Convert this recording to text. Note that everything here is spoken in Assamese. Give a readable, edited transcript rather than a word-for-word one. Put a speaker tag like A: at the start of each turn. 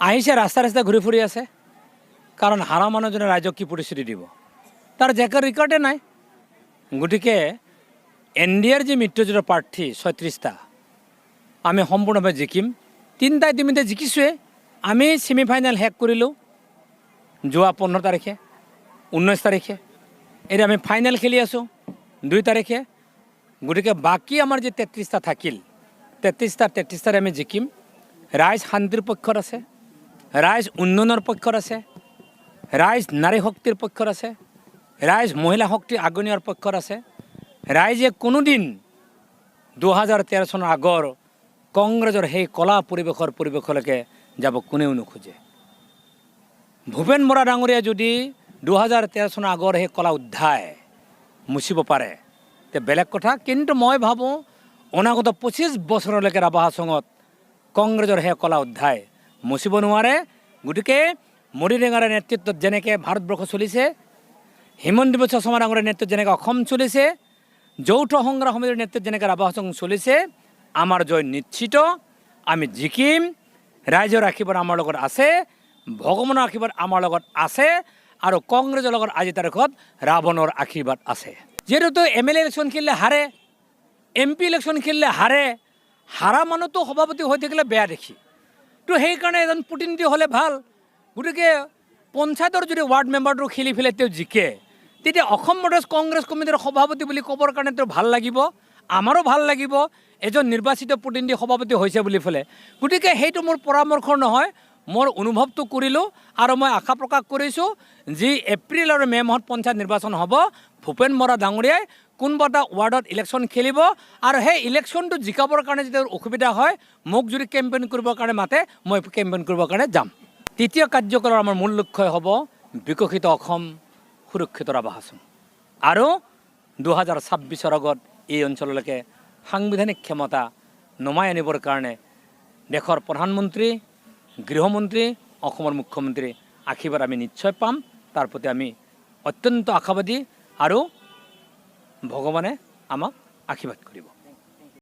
A: আহিছে ৰাস্তা ৰাস্তা ঘূৰি ফুৰি আছে। কাৰণ হাৰা মানুহজনে ৰাইজক কি প্ৰতিশ্ৰুতি দিব তাৰ জেকাৰ ৰেকৰ্ডে নাই। গতিকে NDAৰ যি মিত্ৰজোঁটৰ প্ৰাৰ্থী 36টা আমি সম্পূৰ্ণভাৱে জিকিম। 3টা ইতিমধ্যে জিকিছোৱে। আমি ছেমিফাইনেল শেষ কৰিলোঁ যোৱা 15 তাৰিখে 19 তাৰিখে। এতিয়া আমি ফাইনেল খেলি আছোঁ 2 তাৰিখে। গতিকে বাকী আমাৰ যে 33টা থাকিল 33টাৰ আমি জিকিম। ৰাইজ শান্তিৰ পক্ষত আছে, ৰাইজ উন্নয়নৰ পক্ষত আছে, ৰাইজ নাৰী শক্তিৰ পক্ষত আছে, ৰাইজ মহিলা শক্তিৰ আগনিয়াৰ পক্ষত আছে। ৰাইজে কোনোদিন 2013 চনৰ আগৰ কংগ্ৰেছৰ সেই কলা পৰিৱেশলৈকে যাব কোনেও নোখোজে। ভূপেন বৰা ডাঙৰীয়া যদি 2013 চনৰ আগৰ সেই কলা অধ্যায় মুচিব পাৰে তে বেলেগ কথা। কিন্তু মই ভাবোঁ অনাগত 25 বছৰলৈকে ৰাভা হাছঙত কংগ্ৰেছৰ সেই কলা অধ্যায় মুচিব নোৱাৰে। গতিকে মোদী ডেঙাৰৰ নেতৃত্বত যেনেকৈ ভাৰতবৰ্ষ চলিছে, হিমন্ত বিশ্ব শৰ্মা ডাঙৰীয়াৰ নেতৃত্বত যেনেকৈ অসম চলিছে, যৌথ সংগ্ৰাম সমিতিৰ নেতৃত্বত যেনেকৈ ৰাভা হাছং চলিছে, আমাৰ জয় নিশ্চিত। আমি জিকিম। ৰাইজৰ আশীৰ্বাদ আমাৰ লগত আছে, ভগৱানৰ আশীৰ্বাদ আমাৰ লগত আছে, আৰু কংগ্ৰেছৰ লগত আজি তাৰিখত ৰাৱণৰ আশীৰ্বাদ আছে। যিহেতু MLA ইলেকশ্যন খেলিলে হাৰে, MP ইলেকশ্যন খেলিলে হাৰে, হাৰা মানুহটো সভাপতি হৈ থাকিলে বেয়া দেখি। তো সেইকাৰণে এজন প্ৰতিনিধি হ'লে ভাল। গতিকে পঞ্চায়তৰ যদি ৱাৰ্ড মেম্বাৰটো খেলি পেলাই তেওঁ জিকে, তেতিয়া অসম প্ৰদেশ কংগ্ৰেছ কমিটিৰ সভাপতি বুলি ক'বৰ কাৰণে তেওঁ ভাল লাগিব, আমাৰো ভাল লাগিব এজন নিৰ্বাচিত প্ৰতিনিধি সভাপতি হৈছে বুলি পেলাই। গতিকে সেইটো মোৰ পৰামৰ্শ নহয়, মোৰ অনুভৱটো কৰিলোঁ। আৰু মই আশা প্ৰকাশ কৰিছোঁ যি এপ্ৰিল আৰু মে' মাহত পঞ্চায়ত নিৰ্বাচন হ'ব, ভূপেন বৰা ডাঙৰীয়াই কোনোবা এটা ৱাৰ্ডত ইলেকশ্যন খেলিব, আৰু সেই ইলেকশ্যনটো জিকাবৰ কাৰণে যদি অসুবিধা হয় মোক যদি কেম্পেইন কৰিবৰ কাৰণে মাতে, মই কেম্পেইন কৰিবৰ কাৰণে যাম। তৃতীয় কাৰ্যকালৰ আমাৰ মূল লক্ষ্যই হ'ব বিকশিত অসম, সুৰক্ষিত ৰাভা হাছং, আৰু 2026 আগত এই অঞ্চললৈকে সাংবিধানিক ক্ষমতা নমাই আনিবৰ কাৰণে দেশৰ প্ৰধানমন্ত্ৰী, গৃহমন্ত্ৰী, অসমৰ মুখ্যমন্ত্ৰী আশীৰ্বাদ আমি নিশ্চয় পাম। তাৰ প্ৰতি আমি অত্যন্ত আশাবাদী, আৰু ভগৱানে আমাক আশীৰ্বাদ কৰিব।